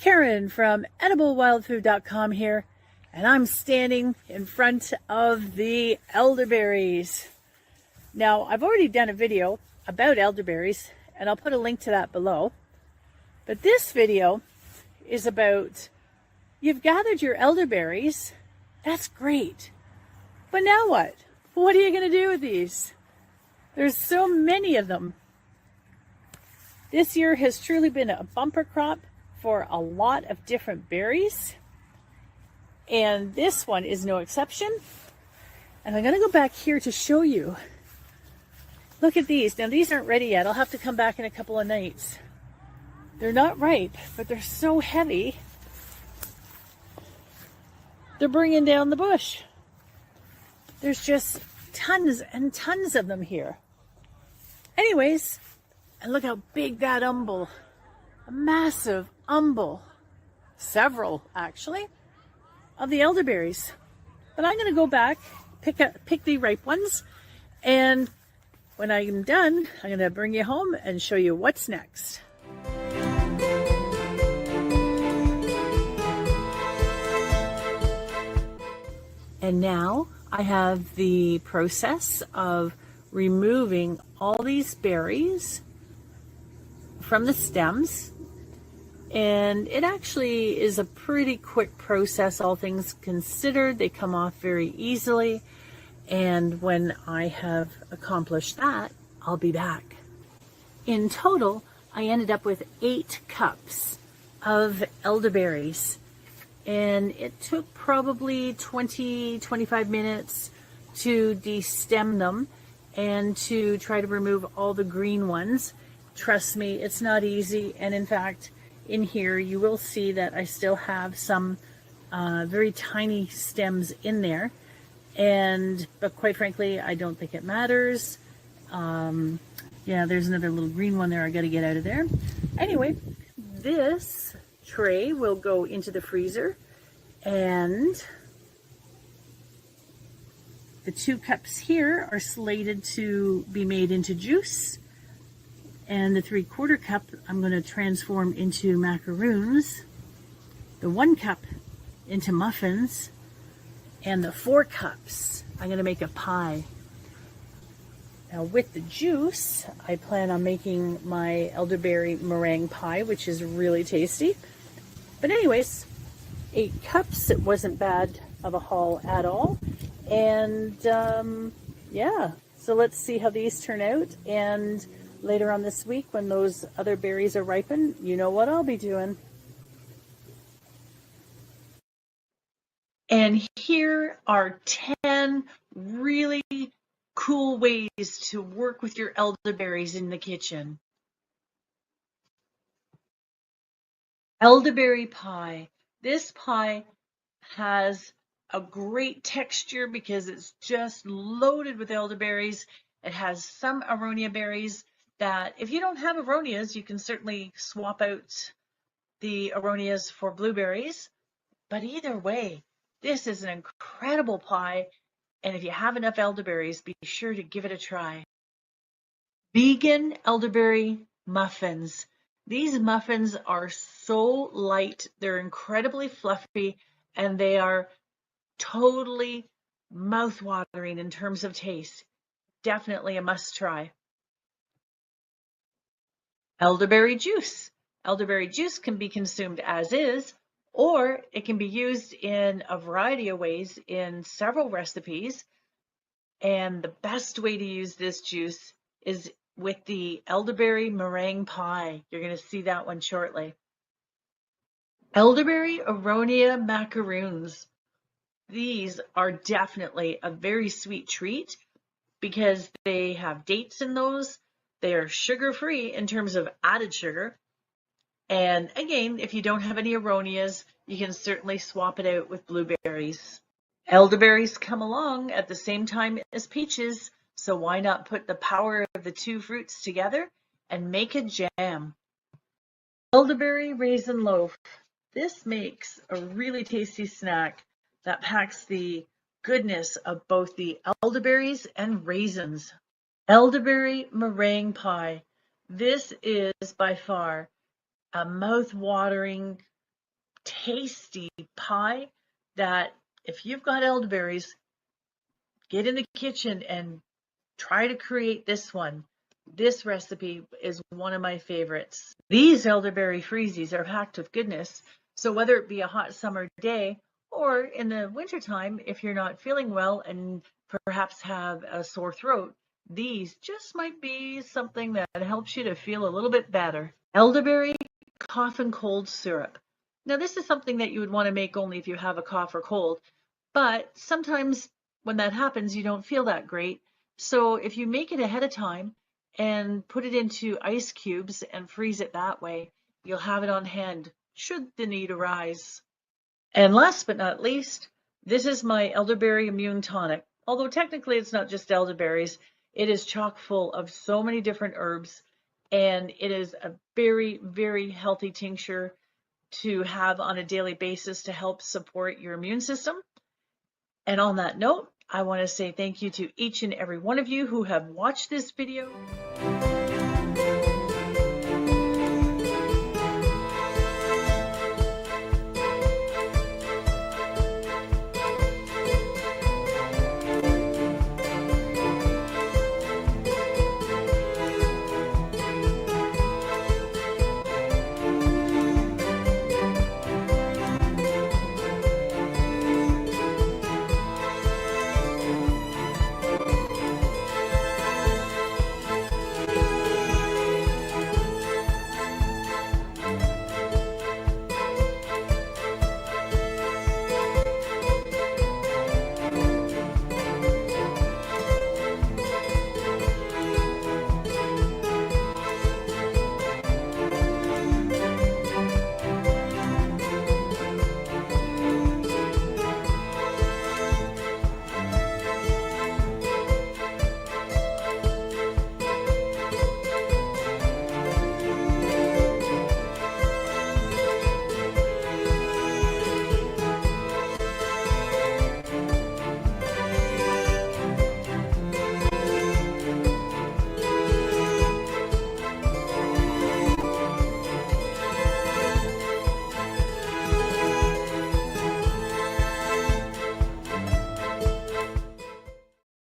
Karen from ediblewildfood.com here, and I'm standing in front of the elderberries. Now, I've already done a video about elderberries, and I'll put a link to that below. But this video is about, you've gathered your elderberries, that's great. But now what? What are you going to do with these? There's so many of them. This year has truly been a bumper crop for a lot of different berries, and this one is no exception. And I'm going to go back here to show you. Look at these. Now, these aren't ready yet. I'll have to come back in a couple of nights. They're not ripe, but they're so heavy, they're bringing down the bush. There's just tons and tons of them here. Anyways, and look how big that umbel, a massive umbel, several actually, of the elderberries. But I'm going to go back, pick the ripe ones, and when I'm done, I'm going to bring you home and show you what's next. And now I have the process of removing all these berries from the stems. And it actually is a pretty quick process, all things considered. They come off very easily. And when I have accomplished that, I'll be back. In total, I ended up with 8 cups of elderberries. And it took probably 20-25 minutes to destem them and to try to remove all the green ones. Trust me, it's not easy. And in fact, in here you will see that I still have some very tiny stems in there. But quite frankly, I don't think it matters. Yeah, there's another little green one there I got to get out of there. Anyway, this tray will go into the freezer, and the 2 cups here are slated to be made into juice, and the 3/4 cup I'm going to transform into macaroons, the 1 cup into muffins, and the 4 cups I'm going to make a pie. Now with the juice, I plan on making my elderberry meringue pie, which is really tasty. But anyways, 8 cups, it wasn't bad of a haul at all. And yeah, so let's see how these turn out. And later on this week, when those other berries are ripened, you know what I'll be doing. And here are 10 really cool ways to work with your elderberries in the kitchen. Elderberry pie. This pie has a great texture because it's just loaded with elderberries. It has some aronia berries that, if you don't have aronias, you can certainly swap out the aronias for blueberries. But either way, this is an incredible pie. And if you have enough elderberries, be sure to give it a try. Vegan elderberry muffins. These muffins are so light, they're incredibly fluffy, and they are totally mouth-watering in terms of taste. Definitely a must-try. Elderberry juice. Elderberry juice can be consumed as is, or it can be used in a variety of ways in several recipes. And the best way to use this juice is with the elderberry meringue pie. You're going to see that one shortly. Elderberry aronia macaroons. These are definitely a very sweet treat because they have dates in those. They are sugar-free in terms of added sugar. And again, if you don't have any aronias, you can certainly swap it out with blueberries. Elderberries come along at the same time as peaches, so why not put the power of the 2 fruits together and make a jam? Elderberry raisin loaf. This makes a really tasty snack that packs the goodness of both the elderberries and raisins. Elderberry meringue pie. This is by far a mouth-watering tasty pie that if you've got elderberries, get in the kitchen and try to create this one. This recipe is one of my favorites. These elderberry freezies are packed with goodness. So whether it be a hot summer day or in the wintertime, if you're not feeling well and perhaps have a sore throat, these just might be something that helps you to feel a little bit better. Elderberry cough and cold syrup. Now this is something that you would want to make only if you have a cough or cold, but sometimes when that happens, you don't feel that great. So if you make it ahead of time and put it into ice cubes and freeze it that way, you'll have it on hand should the need arise. And last but not least, this is my elderberry immune tonic. Although technically it's not just elderberries, it is chock full of so many different herbs, and it is a very, very healthy tincture to have on a daily basis to help support your immune system. And on that note, I want to say thank you to each and every one of you who have watched this video.